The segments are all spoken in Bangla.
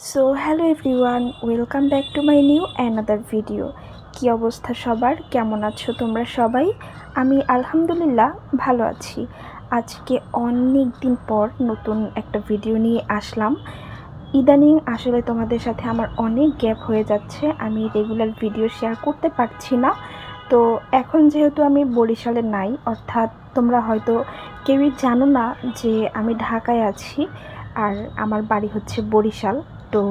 So hello everyone, welcome back to my new another video. কী অবস্থা সবার, কেমন আছো তোমরা সবাই? আমি আলহামদুলিল্লাহ ভালো আছি। আজকে অনেক দিন পর নতুন একটা ভিডিও নিয়ে আসলাম। ইদানিং আসলে তোমাদের সাথে আমার অনেক গ্যাপ হয়ে যাচ্ছে, আমি রেগুলার ভিডিও শেয়ার করতে পারছি না। তো এখন যেহেতু আমি বরিশালে নাই, অর্থাৎ তোমরা হয়তো কেউই জানো না যে আমি ঢাকায় আছি আর আমার বাড়ি হচ্ছে বরিশাল। তো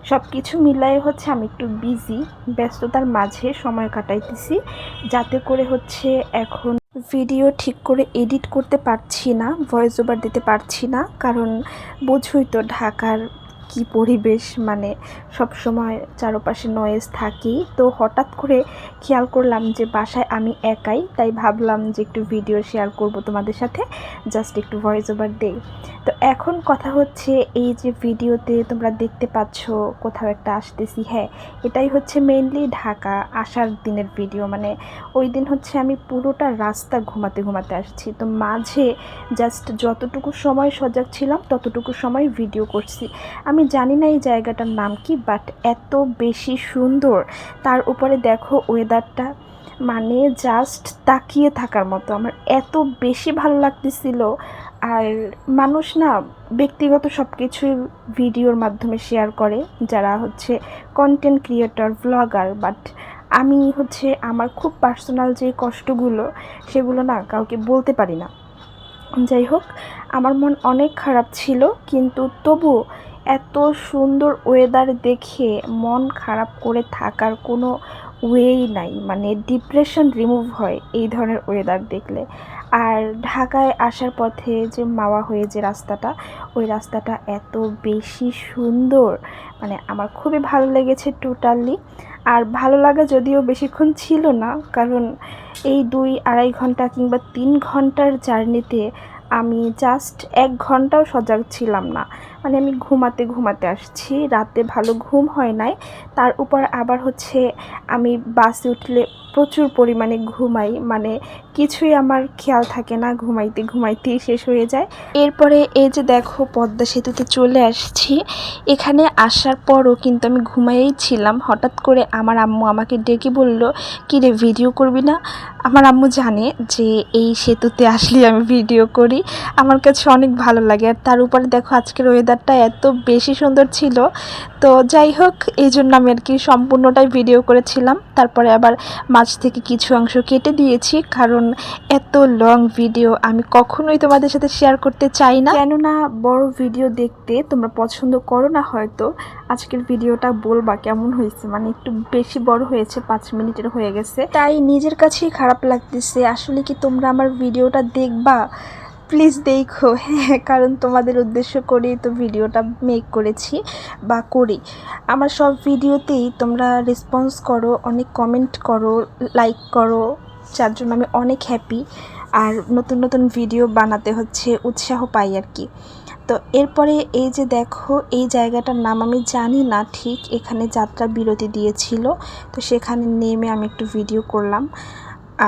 সব কিছু মিলাই হচ্ছে আমি একটু বিজি, ব্যস্ততার মাঝে সময় কাটাইতেছি, যাতে করে হচ্ছে এখন ভিডিও ঠিক করে এডিট করতে পারছি না, ভয়েস ওভার দিতে পারছি না। কারণ বোঝোই তো ঢাকার কি পরিবেশ, মানে সব সময় চারপাশে নয়েজ থাকি। তো হঠাৎ করে খেয়াল করলাম যে বাসায় আমি একাই, তাই ভাবলাম যে একটু ভিডিও শেয়ার করব তোমাদের সাথে, জাস্ট একটু ভয়েস ওভার দেই। তো এখন কথা হচ্ছে, এই যে ভিডিওতে তোমরা দেখতে পাচ্ছ কোথাও একটা আসতেছি, হ্যাঁ এটাই হচ্ছে মেইনলি ঢাকা আসার দিনের ভিডিও। মানে ওই দিন হচ্ছে আমি পুরোটা রাস্তা ঘুমাতে ঘুমাতে আসছি, তো মাঝে জাস্ট যতটুকু সময় সজাগ ছিলাম ততটুকু সময় ভিডিও করছি। আমি জানি না এই জায়গাটার নাম কি, বাট এত বেশি সুন্দর। তার উপরে দেখো ওয়েদারটা, মানে জাস্ট তাকিয়ে থাকার মতো। আমার এত বেশি ভালো লাগতেছিল। আর মানুষ না ব্যক্তিগত সব কিছুই ভিডিওর মাধ্যমে শেয়ার করে, যারা হচ্ছে কন্টেন্ট ক্রিয়েটর, ভ্লগার, বাট আমি হচ্ছে আমার খুব পার্সোনাল যে কষ্টগুলো সেগুলো না কাউকে বলতে পারি না। যাই হোক, আমার মন অনেক খারাপ ছিল, কিন্তু তবু এত সুন্দর ওয়েদার দেখে মন খারাপ করে থাকার কোনো ওয়েই নাই। মানে ডিপ্রেশন রিমুভ হয় এই ধরনের ওয়েদার দেখলে। আর ঢাকায় আসার পথে যে মাওয়া হয়ে যে রাস্তাটা, ওই রাস্তাটা এত বেশি সুন্দর, মানে আমার খুবই ভালো লেগেছে টোটালি। আর ভালো লাগা যদিও বেশিক্ষণ ছিল না, কারণ এই 2-2.5 ঘন্টা কিংবা 3 ঘন্টার জার্নিতে আমি জাস্ট 1 ঘন্টাও সজাগ ছিলাম না। মানে আমি ঘুমাতে ঘুমাতে আসছি, রাতে ভালো ঘুম হয় নাই। তার উপর আবার হচ্ছে আমি বাসে উঠলে প্রচুর পরিমাণে ঘুমাই, মানে কিছুই আমার খেয়াল থাকে না, ঘুমাইতে ঘুমাইতেই শেষ হয়ে যায়। এরপরে এই যে দেখো পদ্মা সেতুতে চলে আসছি। এখানে আসার পরও কিন্তু আমি ঘুমাইয়েই ছিলাম। হঠাৎ করে আমার আম্মু আমাকে ডেকে বলল, কী রে ভিডিও করবি না? আমার আম্মু জানে যে এই সেতুতে আসলে আমি ভিডিও করি, আমার কাছে অনেক ভালো লাগে। আর তার উপরে দেখো আজকের ওয়েদারটা এত বেশি সুন্দর ছিল। তো যাই হোক, এই জন্য আমি আর কি সম্পূর্ণটাই ভিডিও করেছিলাম। তারপরে আবার মাঝ থেকে কিছু অংশ কেটে দিয়েছি, কারণ এত লং ভিডিও আমি কখনোই তোমাদের সাথে শেয়ার করতে চাই না। কেননা বড় ভিডিও দেখতে তোমরা পছন্দ করো না হয়তো। আজকের ভিডিওটা বলবা কেমন হয়েছে, মানে একটু বেশি বড় হয়েছে, 5 মিনিটের হয়ে গেছে, তাই নিজের কাছেই খারাপ লাগতেছে। আসলে কি তোমরা আমার ভিডিওটা দেখবা? প্লিজ দেখো, হ্যাঁ, কারণ তোমাদের উদ্দেশ্য করেই তো ভিডিওটা মেক করেছি বা করি। আমার সব ভিডিওতেই তোমরা রেসপন্স করো, অনেক কমেন্ট করো, লাইক করো, যার জন্য আমি অনেক হ্যাপি। আর নতুন নতুন ভিডিও বানাতে হচ্ছে উৎসাহ পাই আর কি। তো এরপরে এই যে দেখো, এই জায়গাটার নাম আমি জানি না ঠিক, এখানে যাত্রা বিরতি দিয়েছিল, তো সেখানে নেমে আমি একটু ভিডিও করলাম।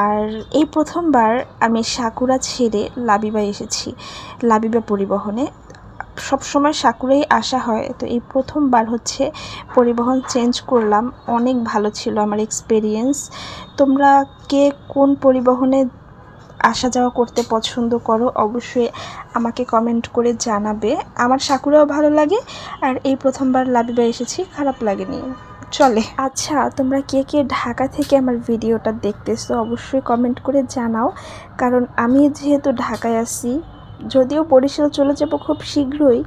আর এই প্রথমবার আমি সাকুরা ছেড়ে লাবিবা এসেছি, লাবিবা পরিবহনে। সবসময় সাকুরাই আসা হয়, তো এই প্রথমবার হচ্ছে পরিবহন চেঞ্জ করলাম। অনেক ভালো ছিল আমার এক্সপেরিয়েন্স। তোমরা কে কোন পরিবহনে আসা যাওয়া করতে পছন্দ করো অবশ্যই আমাকে কমেন্ট করে জানাবে। আমার সাকুরাও ভালো লাগে, আর এই প্রথমবার লাবিবা এসেছি, খারাপ লাগেনি, চলে। আচ্ছা, তোমরা কে কে ঢাকা থেকে আমার ভিডিওটা দেখতেছো অবশ্যই কমেন্ট করে জানাও, কারণ আমি যেহেতু ঢাকায় আছি, যদিও বরিশাল চলে যাব খুব শীঘ্রই,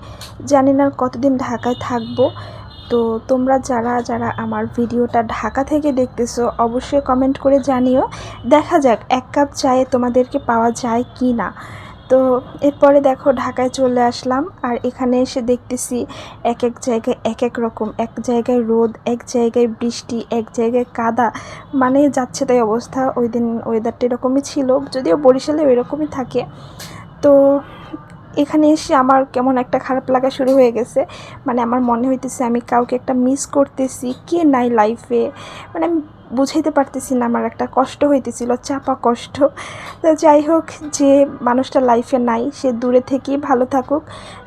জানি না কতদিন ঢাকায় থাকবো। তো তোমরা যারা যারা আমার ভিডিওটা ঢাকা থেকে দেখতেছো অবশ্যই কমেন্ট করে জানিও, দেখা যাক 1 কাপ চায়ে তোমাদেরকে পাওয়া যায় কি না। তো এরপরে দেখো ঢাকায় চলে আসলাম, আর এখানে এসে দেখতেছি এক এক জায়গায় এক এক রকম, এক জায়গায় রোদ, এক জায়গায় বৃষ্টি, এক জায়গায় কাদা, মানে যাচ্ছে তাই অবস্থা। ওই দিন ওয়েদারটা এরকমই ছিল, যদিও বরিশালে ওই রকমই থাকে। তো এখানে এসে আমার কেমন একটা খারাপ লাগা শুরু হয়ে গেছে। মানে আমার মনে হইতেছে আমি কাউকে একটা মিস করতেছি, কে নাই লাইফে। মানে আমি বুঝাইতে পারতেছি না, আমার একটা কষ্ট হইতেছিল, চাপা কষ্ট। তো যাই হোক, যে মানুষটা লাইফে নাই সে দূরে থেকেই ভালো থাকুক।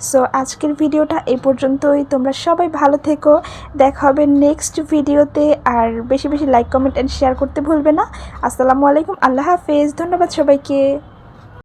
সো আজকের ভিডিওটা এই পর্যন্তই। তোমরা সবাই ভালো থেকো, দেখা হবে নেক্সট ভিডিওতে। আর বেশি বেশি লাইক, কমেন্ট অ্যান্ড শেয়ার করতে ভুলবে না। আসসালামু আলাইকুম, আল্লাহ হাফেজ, ধন্যবাদ সবাইকে।